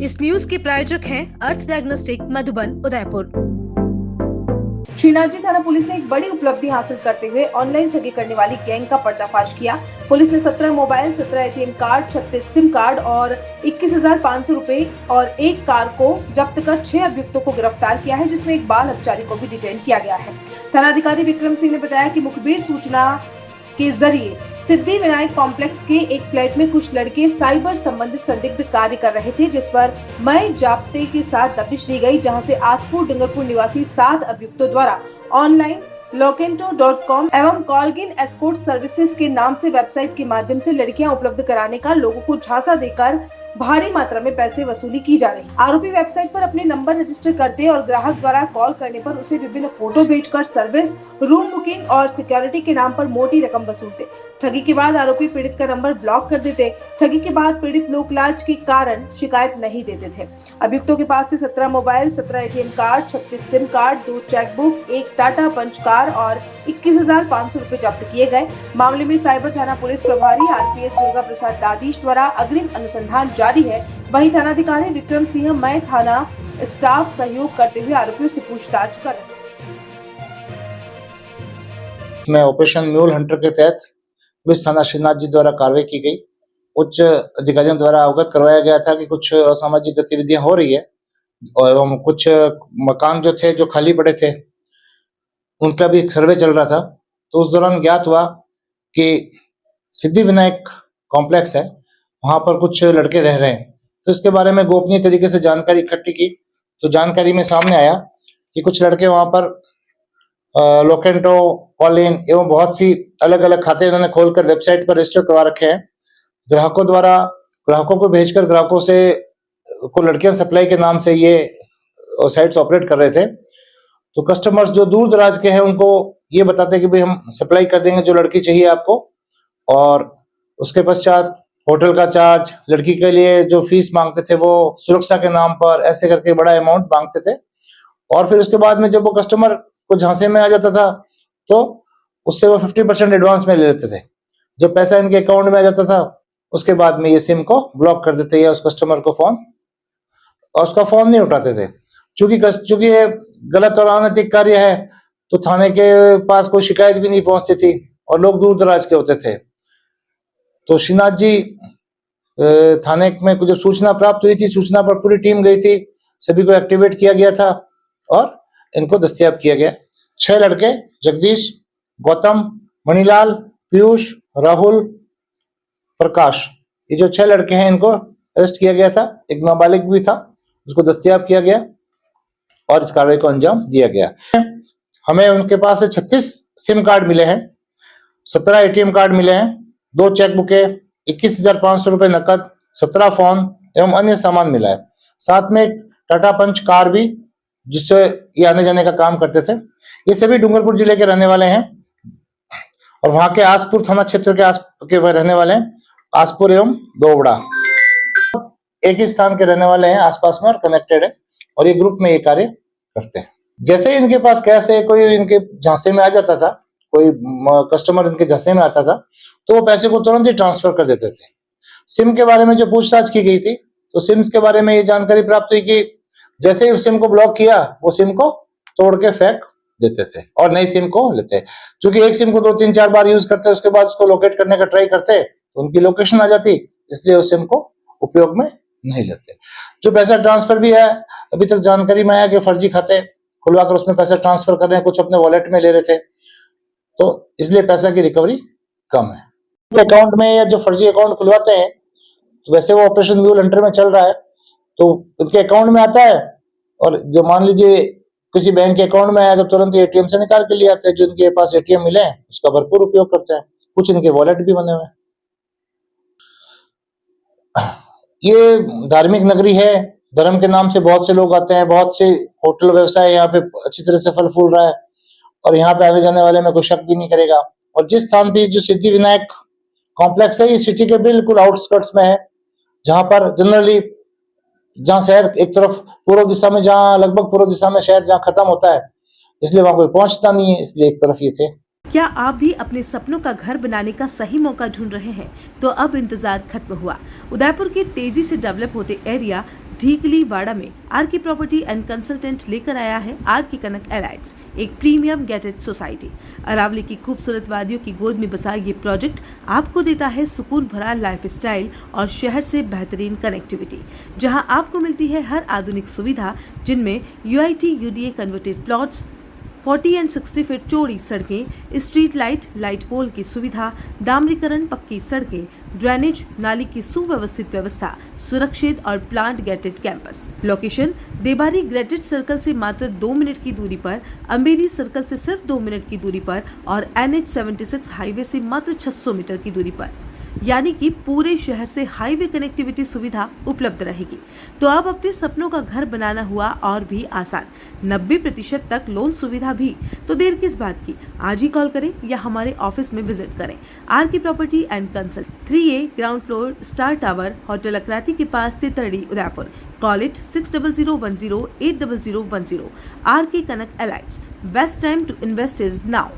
इस न्यूज के प्रायोजक हैं अर्थ डायग्नोस्टिक मधुबन उदयपुर। श्रीनाथ जी थाना पुलिस ने एक बड़ी उपलब्धि हासिल करते हुए ऑनलाइन ठगी करने वाली गैंग का पर्दाफाश किया। पुलिस ने 17 mobile, 17 ATM card, 36 SIM card और 21,500 रुपए और एक कार को जब्त कर 6 अभियुक्तों को गिरफ्तार किया है, जिसमें एक बाल अपचारी को भी डिटेन किया गया है। थानाधिकारी विक्रम सिंह ने बताया कि मुखबिर सूचना के जरिए सिद्धि विनायक कॉम्प्लेक्स के एक फ्लैट में कुछ लड़के साइबर संबंधित संदिग्ध कार्य कर रहे थे, जिस पर मई जाब्ते के साथ दबिश दी गई, जहां से आसपुर डूंगरपुर निवासी 7 अभियुक्तों द्वारा ऑनलाइन लोकेंटो.com एवं कॉलगिन एस्कोर्ट सर्विसेज के नाम से वेबसाइट के माध्यम से लड़कियां उपलब्ध कराने का लोगों को झांसा देकर भारी मात्रा में पैसे वसूली की जा रही। आरोपी वेबसाइट पर अपने नंबर रजिस्टर करते और ग्राहक द्वारा कॉल करने पर उसे विभिन्न फोटो भेजकर सर्विस, रूम बुकिंग और सिक्योरिटी के नाम पर मोटी रकम वसूलते। ठगी के बाद आरोपी पीड़ित का नंबर ब्लॉक कर देते। ठगी के बाद पीड़ित लोकलाज के कारण शिकायत नहीं देते थे। अभियुक्तों के पास से 17 mobile, 17 ATM card, 36 SIM card, 2 chequebook, एक टाटा पंच कार और 21,500 रुपए जब्त किए गए। मामले में साइबर थाना पुलिस प्रभारी आरपीएस दुर्गा प्रसाद दादीश द्वारा अग्रिम अनुसंधान जारी है। वहीं थानाधिकारी विक्रम सिंह मई थाना स्टाफ सहयोग करते हुए आरोपियों से पूछताछ कर रहे में ऑपरेशन म्यूल हंटर के तहत पुलिस थाना श्रीनाथ जी द्वारा कार्रवाई की गई। उच्च अधिकारियों द्वारा अवगत करवाया गया था कि कुछ असामाजिक गतिविधियां हो रही है एवं कुछ मकान जो थे जो खाली पड़े थे उनका भी एक सर्वे चल रहा था। तो उस दौरान ज्ञात हुआ कि सिद्धि विनायक कॉम्प्लेक्स है, वहां पर कुछ लड़के रह रहे हैं। तो इसके बारे में गोपनीय तरीके से जानकारी इकट्ठी की तो जानकारी में सामने आया कि कुछ लड़के वहां पर लोकेंटो, कॉलिन एवं बहुत सी अलग अलग खाते इन्होंने खोलकर वेबसाइट पर रजिस्टर करवा रखे हैं। ग्राहकों को भेजकर ग्राहकों से को लड़कियां सप्लाई के नाम से ये साइट्स ऑपरेट कर रहे थे। तो कस्टमर्स जो दूर दराज के हैं उनको ये बताते कि भाई हम सप्लाई कर देंगे जो लड़की चाहिए आपको, और उसके पश्चात होटल का चार्ज, लड़की के लिए जो फीस मांगते थे वो सुरक्षा के नाम पर ऐसे करके बड़ा अमाउंट मांगते थे। और फिर उसके बाद में जब वो कस्टमर को झांसे में आ जाता था तो उससे वो 50% एडवांस में ले लेते थे। जब पैसा इनके अकाउंट में आ जाता था उसके बाद में ये सिम को ब्लॉक कर देते या उस कस्टमर को उसका फोन नहीं उठाते थे। चूंकि ये गलत और अनैतिक कार्य है तो थाने के पास कोई शिकायत भी नहीं पहुंचती थी और लोग दूर दराज के होते थे। तो श्रीनाथ जी थाने में जब सूचना प्राप्त हुई थी, सूचना पर पूरी टीम गई थी, सभी को एक्टिवेट किया गया था और इनको दस्तयाब किया गया। 6 लड़के जगदीश, गौतम, मणिलाल, पीयूष, राहुल, प्रकाश, ये जो 6 लड़के हैं इनको अरेस्ट किया गया था। एक नाबालिग भी था, उसको दस्तयाब किया गया और इस कार्रवाई को अंजाम दिया गया। हमें उनके पास से 36 सिम कार्ड मिले हैं, 17 एटीएम कार्ड मिले हैं, 2 चेकबुकें, 21,500 रुपए नकद, 17 फोन एवं अन्य सामान मिला है। साथ में एक टाटा पंच कार भी जिससे ये आने जाने का काम करते थे। ये सभी डूंगरपुर जिले के रहने वाले हैं और वहां के आसपुर थाना क्षेत्र के रहने वाले हैं, आसपुर एवं दोवड़ा। एक ही स्थान के रहने वाले हैं, आसपास में और कनेक्टेड है और ये ग्रुप में ये कार्य करते हैं। जैसे ही इनके पास कैसे कोई इनके झांसे में आ जाता था, कोई कस्टमर इनके झांसे में आता था तो वो पैसे को तुरंत ही ट्रांसफर कर देते थे। सिम के बारे में जो पूछताछ की गई थी तो सिम के बारे में ये जानकारी प्राप्त हुई कि जैसे ही उस सिम को ब्लॉक किया वो सिम को तोड़ के फेंक देते थे और नई सिम को लेते। क्योंकि एक सिम को 2-3-4 बार यूज करते उसके बाद उसको लोकेट करने का ट्राई करते तो उनकी लोकेशन आ जाती, इसलिए उस सिम को उपयोग में नहीं लेते। जो पैसा ट्रांसफर भी है, अभी तक जानकारी में आया कि फर्जी खाते खुलवाकर उसमें पैसा ट्रांसफर कर रहे हैं, कुछ अपने वॉलेट में ले रहे थे, तो इसलिए पैसा की रिकवरी कम है। अकाउंट में या जो फर्जी अकाउंट खुलवाते हैं तो वैसे वो ऑपरेशन म्यूल हंटर में चल रहा है तो उनके अकाउंट में आता है और जो मान लीजिए किसी बैंक के अकाउंट में आया तो तुरंत एटीएम से निकाल के लिए आते हैं। जो इनके पास एटीएम मिले हैं उसका भरपूर उपयोग करते हैं। कुछ इनके वॉलेट भी बने हुए हैं। ये धार्मिक नगरी है, धर्म के नाम से बहुत से लोग आते हैं, बहुत से होटल व्यवसाय यहाँ पे अच्छी तरह से फल फूल रहा है और यहाँ पे आने जाने वाले में कोई शक भी नहीं करेगा। और जिस स्थान पे जो सिद्धि विनायक कॉम्प्लेक्स है ये सिटी के बिल्कुल आउटस्कर्ट्स में है, जहां पर जनरली जहां शहर एक तरफ पूर्व दिशा में, जहां लगभग पूर्व दिशा में शहर जहां खत्म होता है, इसलिए वहां कोई पहुंचता नहीं है, इसलिए एक तरफ ये थे। क्या आप भी अपने सपनों का घर बनाने का सही मौका ढूंढ रहे हैं? तो अब इंतजार खत्म हुआ। उदयपुर के तेजी से डेवलप होते एरिया ढीकली वाड़ा में are K property and consultant लेकर आया है आर के कनक एलाइट्स, एक प्रीमियम गेटेड सोसाइटी। अरावली की खूबसूरत वादियों की गोद में बसा ये प्रोजेक्ट आपको देता है सुकून भरा लाइफस्टाइल और शहर से बेहतरीन कनेक्टिविटी, जहां आपको मिलती है हर आधुनिक सुविधा, जिनमें UIT UDA converted plots, 40 and 60 feet चौड़ी सड़कें, स्ट्रीट लाइट पोल की सुविधा, डामरीकरण, पक्की सड़कें, ड्रेनेज, नाली की सुव्यवस्थित व्यवस्था, सुरक्षित और plant gated campus. Location Debari ग्रेटेड सर्कल से मात्र 2 मिनट की दूरी पर, अंबेरी सर्कल से सिर्फ 2 मिनट की दूरी पर और NH76 हाईवे से मात्र 600 मीटर की दूरी पर, यानी कि पूरे शहर से हाईवे कनेक्टिविटी सुविधा उपलब्ध रहेगी। तो अब अपने सपनों का घर बनाना हुआ और भी आसान, 90% तक लोन सुविधा भी। तो देर किस बात की, आज ही कॉल करें या हमारे ऑफिस में विजिट करें। R K property and consult, 3A ground floor, star tower, hotel Akriti के पास, तितड़ी, Udaipur. Call it 6010 80010। R K Kanak elites, best time to invest is now.